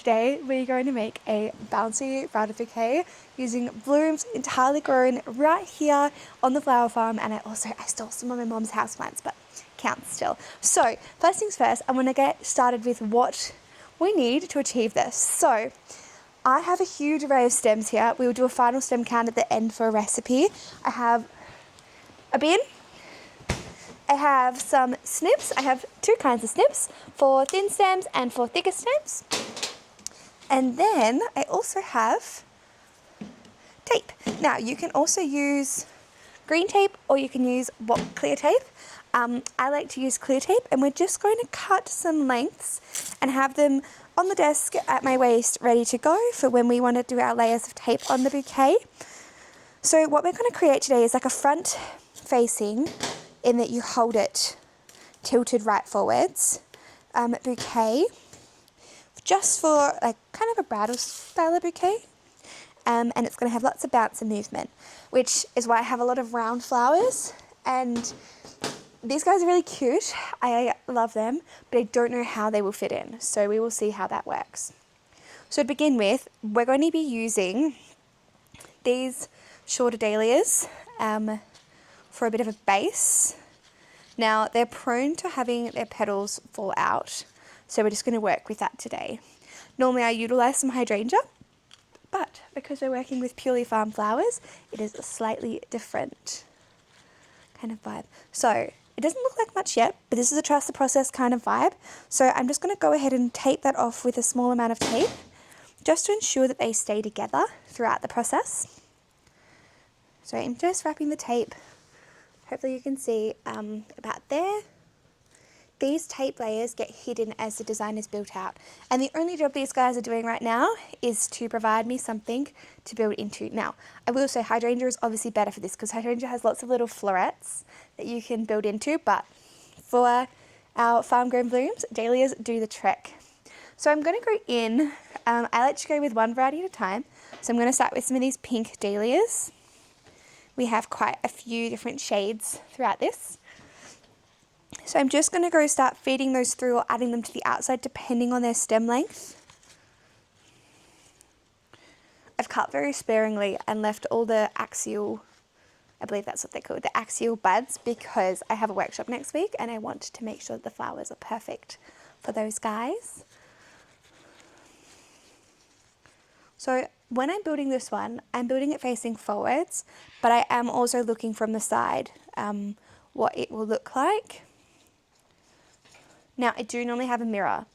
today we're going to make a bouncy bridal bouquet using blooms entirely grown right here on the flower farm, and I stole some of my mom's houseplants, but counts still. So first things first, I'm going to get started with what we need to achieve this. So I have a huge array of stems here. We will do a final stem count at the end for a recipe. I have a bin. I have some snips. I have two kinds of snips, for thin stems and for thicker stems. And then I also have tape. Now you can also use green tape or you can use clear tape. I like to use clear tape, and we're just going to cut some lengths and have them on the desk at my waist ready to go for when we want to do our layers of tape on the bouquet. So what we're going to create today is like a front facing, in that you hold it tilted right forwards, bouquet, just for like kind of a bridal style of bouquet, and it's going to have lots of bounce and movement, which is why I have a lot of round flowers. And these guys are really cute. I love them, but I don't know how they will fit in, so we will see how that works. So to begin with, we're going to be using these shorter dahlias for a bit of a base. Now they're prone to having their petals fall out, so we're just going to work with that today. Normally I utilise some hydrangea, but because we're working with purely farm flowers, it is a slightly different kind of vibe. So it doesn't look like much yet, but this is a trust the process kind of vibe. So I'm just going to go ahead and tape that off with a small amount of tape, just to ensure that they stay together throughout the process. So I'm just wrapping the tape. Hopefully you can see about there. These tape layers get hidden as the design is built out. And the only job these guys are doing right now is to provide me something to build into. Now, I will say hydrangea is obviously better for this because hydrangea has lots of little florets that you can build into, but for our farm grown blooms, dahlias do the trick. So I'm going to go in, I like to go with one variety at a time. So I'm going to start with some of these pink dahlias. We have quite a few different shades throughout this. So I'm just going to go start feeding those through or adding them to the outside depending on their stem length. I've cut very sparingly and left all the axial, I believe that's what they're called, the axial buds, because I have a workshop next week and I want to make sure that the flowers are perfect for those guys. So when I'm building this one, I'm building it facing forwards, but I am also looking from the side what it will look like. Now I do normally have a mirror,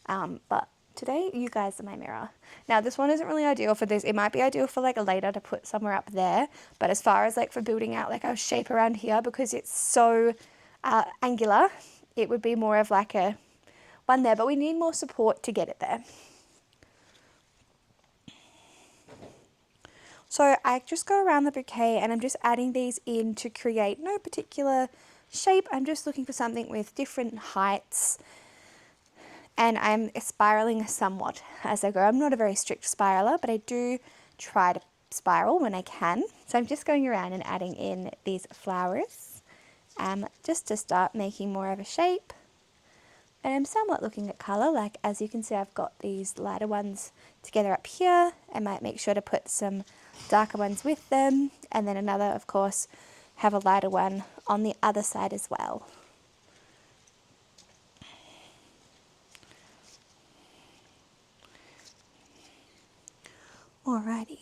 but today you guys are my mirror. Now this one isn't really ideal for this. It might be ideal for like a later to put somewhere up there, but as far as like for building out like our shape around here, because it's so angular, it would be more of like a one there, but we need more support to get it there. So I just go around the bouquet and I'm just adding these in to create no particular shape. I'm just looking for something with different heights, and I'm spiraling somewhat as I go. I'm not a very strict spiraler, but I do try to spiral when I can. So I'm just going around and adding in these flowers just to start making more of a shape. And I'm somewhat looking at colour, like as you can see I've got these lighter ones together up here. I might make sure to put some darker ones with them, and then another, of course, have a lighter one on the other side as well. Alrighty.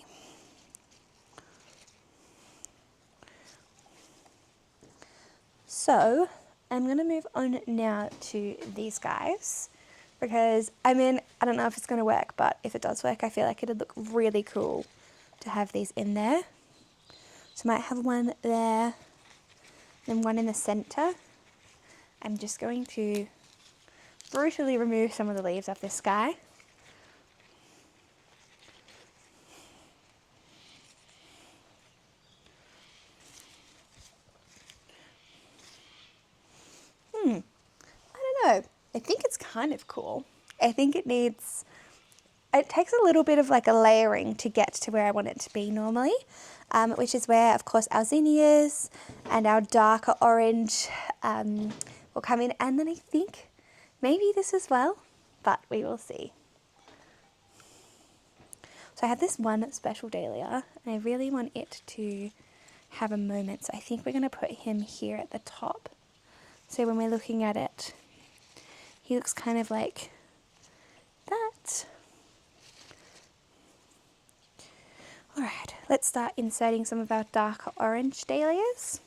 So I'm going to move on now to these guys, because I mean, I don't know if it's going to work, but if it does work, I feel like it'd look really cool to have these in there. So I might have one there, then one in the center. I'm just going to brutally remove some of the leaves off this guy. I don't know. I think it's kind of cool. I think it takes a little bit of like a layering to get to where I want it to be normally, which is where, of course, our zinnias and our darker orange will come in. And then I think maybe this as well, but we will see. So I have this one special dahlia, and I really want it to have a moment. So I think we're going to put him here at the top. So when we're looking at it, he looks kind of like that. Alright, let's start inserting some of our darker orange dahlias.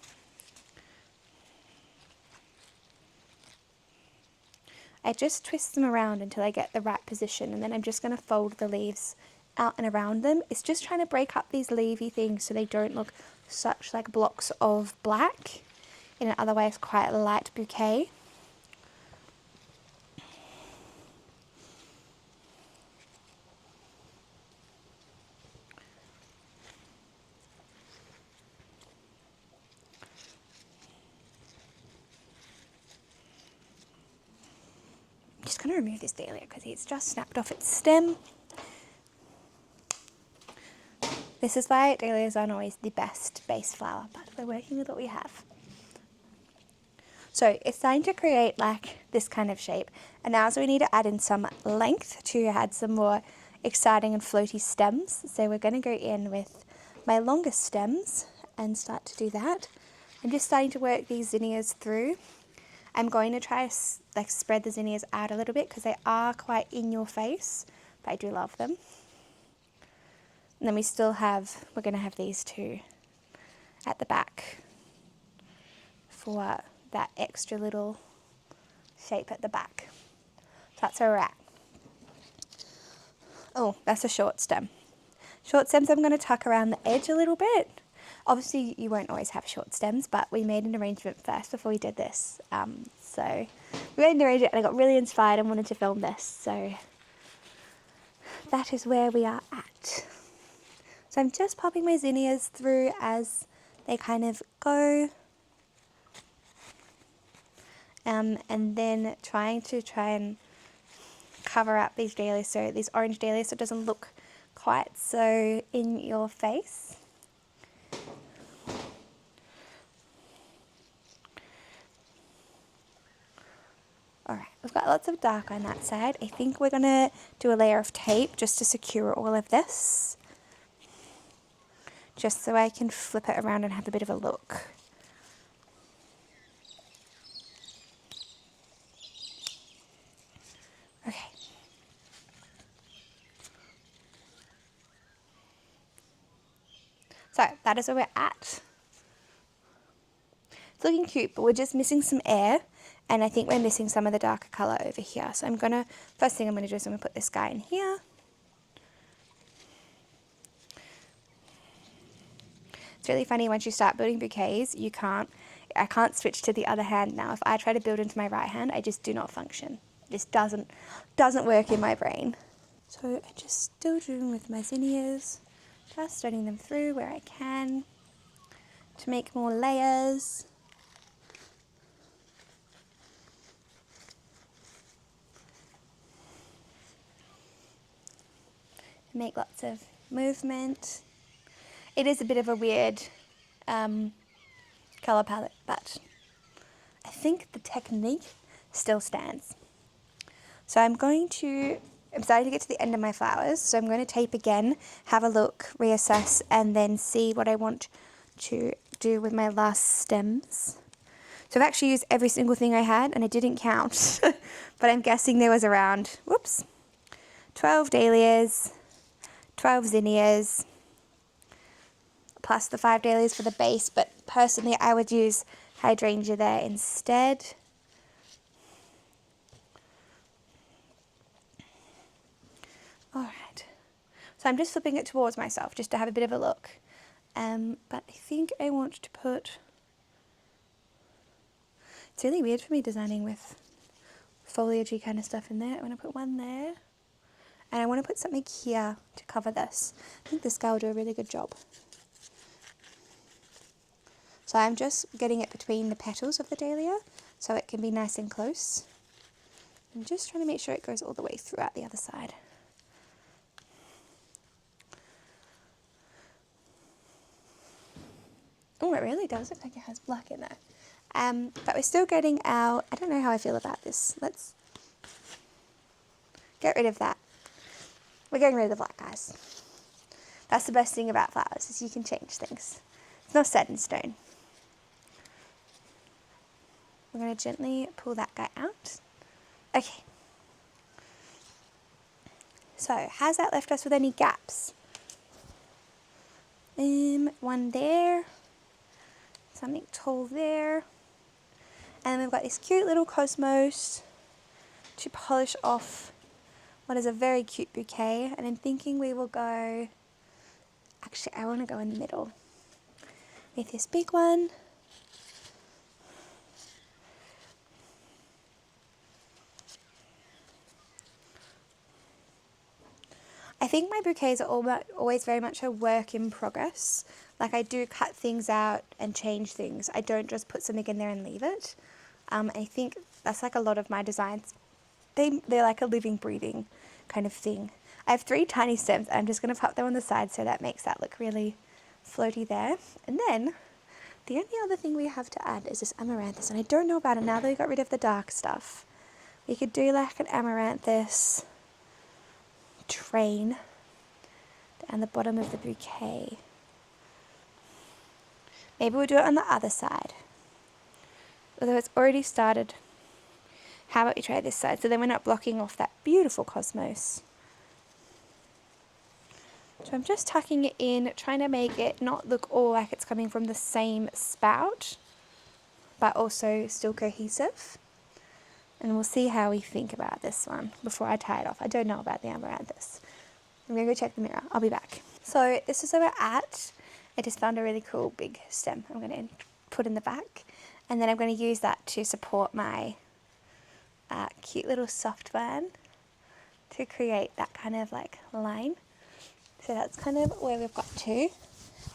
I just twist them around until I get the right position, and then I'm just going to fold the leaves out and around them. It's just trying to break up these leafy things so they don't look such like blocks of black in an otherwise quite light bouquet. I'm just going to remove this dahlia because it's just snapped off its stem. This is why dahlias aren't always the best base flower, but we're working with what we have. So it's starting to create like this kind of shape, and now so we need to add in some length to add some more exciting and floaty stems. So we're going to go in with my longest stems and start to do that. I'm just starting to work these zinnias through. I'm going to try to like spread the zinnias out a little bit because they are quite in your face, but I do love them. And then we're going to have these two at the back for that extra little shape at the back. So that's where we're at. Oh, that's a short stem. Short stems I'm going to tuck around the edge a little bit. Obviously you won't always have short stems, but we made an arrangement first before we did this. So we made an arrangement and I got really inspired and wanted to film this. So that is where we are at. So I'm just popping my zinnias through as they kind of go. And then trying and cover up these dahlias, so these orange dahlias, so it doesn't look quite so in your face. Alright, we've got lots of dark on that side. I think we're going to do a layer of tape just to secure all of this, just so I can flip it around and have a bit of a look. Okay. So that is where we're at. It's looking cute, but we're just missing some air, and I think we're missing some of the darker colour over here. So first thing I'm going to do is I'm going to put this guy in here. It's really funny, once you start building bouquets, I can't switch to the other hand now. If I try to build into my right hand, I just do not function. It just doesn't work in my brain. So I'm just still doing with my zinnias, just studying them through where I can to make more layers. Make lots of movement. It is a bit of a weird colour palette, but I think the technique still stands. So I'm starting to get to the end of my flowers, so I'm going to tape again, have a look, reassess, and then see what I want to do with my last stems. So I've actually used every single thing I had, and I didn't count, but I'm guessing there was around, 12 dahlias, 12 zinnias, plus the 5 dahlias for the base, but personally I would use hydrangea there instead. Alright, so I'm just flipping it towards myself just to have a bit of a look, but I think I want to put, it's really weird for me designing with foliagey kind of stuff in there. I want to put one there, and I want to put something here to cover this. I think this guy will do a really good job. So I'm just getting it between the petals of the dahlia so it can be nice and close. I'm just trying to make sure it goes all the way throughout the other side. Oh, it really does look like it has black in there. But we're still getting our, I don't know how I feel about this. Let's get rid of that. We're getting rid of the black, guys. That's the best thing about flowers, is you can change things. It's not set in stone. I'm going to gently pull that guy out. Okay. So, has that left us with any gaps? One there. Something tall there. And then we've got this cute little cosmos to polish off what is a very cute bouquet. And I'm thinking we will go, actually I want to go in the middle with this big one. I think my bouquets are always very much a work in progress. Like, I do cut things out and change things. I don't just put something in there and leave it. I think that's like a lot of my designs. They're like a living, breathing kind of thing. I have 3 tiny stems. I'm just going to pop them on the side so that makes that look really floaty there. And then the only other thing we have to add is this amaranthus. And I don't know about it now that we got rid of the dark stuff. We could do like an amaranthus train down the bottom of the bouquet. Maybe we'll do it on the other side. Although it's already started. How about we try this side so then we're not blocking off that beautiful cosmos. So I'm just tucking it in, trying to make it not look all like it's coming from the same spout, but also still cohesive. And we'll see how we think about this one before I tie it off. I don't know about the amaranthus. I'm going to go check the mirror. I'll be back. So this is where we're at. I just found a really cool big stem I'm going to put in the back. And then I'm going to use that to support my cute little soft vine to create that kind of like line. So that's kind of where we've got to.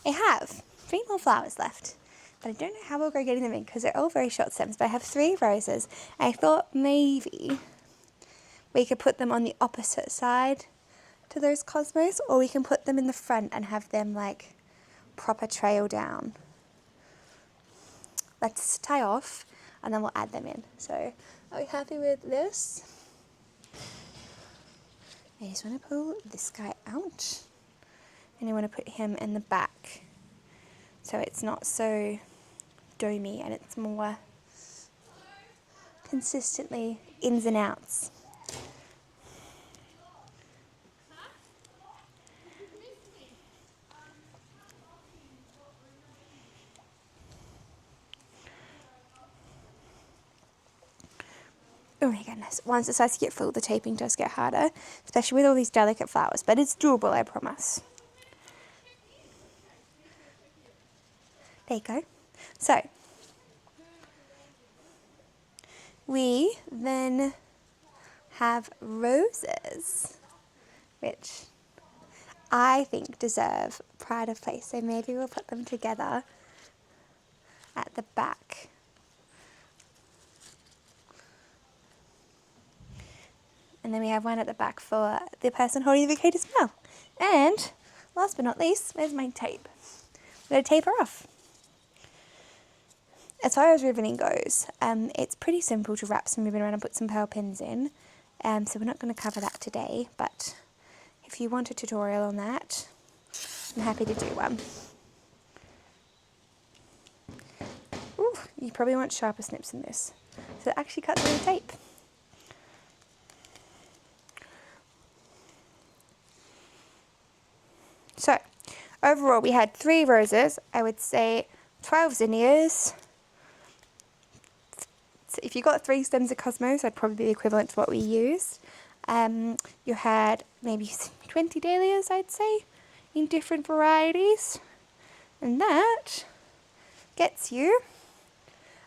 I have 3 more flowers left. But I don't know how we'll go getting them in because they're all very short stems. But I have 3 roses. I thought maybe we could put them on the opposite side to those cosmos, or we can put them in the front and have them like proper trail down. Let's tie off and then we'll add them in. So are we happy with this? I just want to pull this guy out and I want to put him in the back so it's not so domey and it's more consistently ins and outs. Oh my goodness, once it starts to get full, the taping does get harder, especially with all these delicate flowers, but it's doable, I promise. There you go. So, we then have roses, which I think deserve pride of place, so maybe we'll put them together at the back. And then we have one at the back for the person holding the bouquet to smell. And last but not least, where's my tape? I'm going to tape her off. As far as ribboning goes, it's pretty simple to wrap some ribbon around and put some pearl pins in. So we're not going to cover that today, but if you want a tutorial on that, I'm happy to do one. Ooh, you probably want sharper snips than this. So it actually cuts through the tape. So, overall we had 3 roses, I would say 12 zinnias. So if you got 3 stems of cosmos, that'd probably be the equivalent to what we used. You had maybe 20 dahlias, I'd say, in different varieties. And that gets you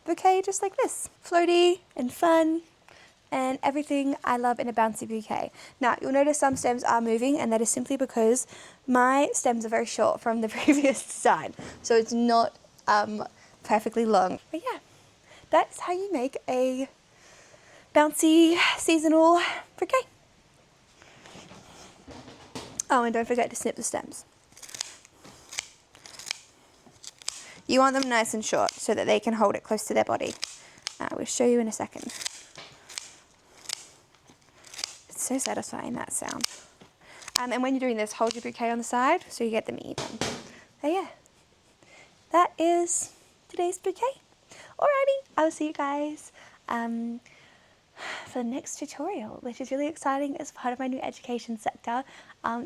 a bouquet just like this. Floaty and fun. And everything I love in a bouncy bouquet. Now, you'll notice some stems are moving, and that is simply because my stems are very short from the previous design. So it's not perfectly long. But yeah, that's how you make a bouncy seasonal bouquet. Oh, and don't forget to snip the stems. You want them nice and short so that they can hold it close to their body. I will show you in a second. So satisfying, that sound. And when you're doing this, hold your bouquet on the side so you get them even. So yeah, that is today's bouquet. Alrighty, I'll see you guys for the next tutorial, which is really exciting as part of my new education sector.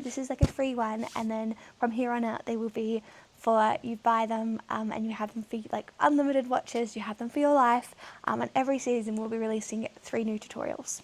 This is like a free one, and then from here on out they will be for you buy them and you have them for like unlimited watches, you have them for your life, and every season we'll be releasing 3 new tutorials.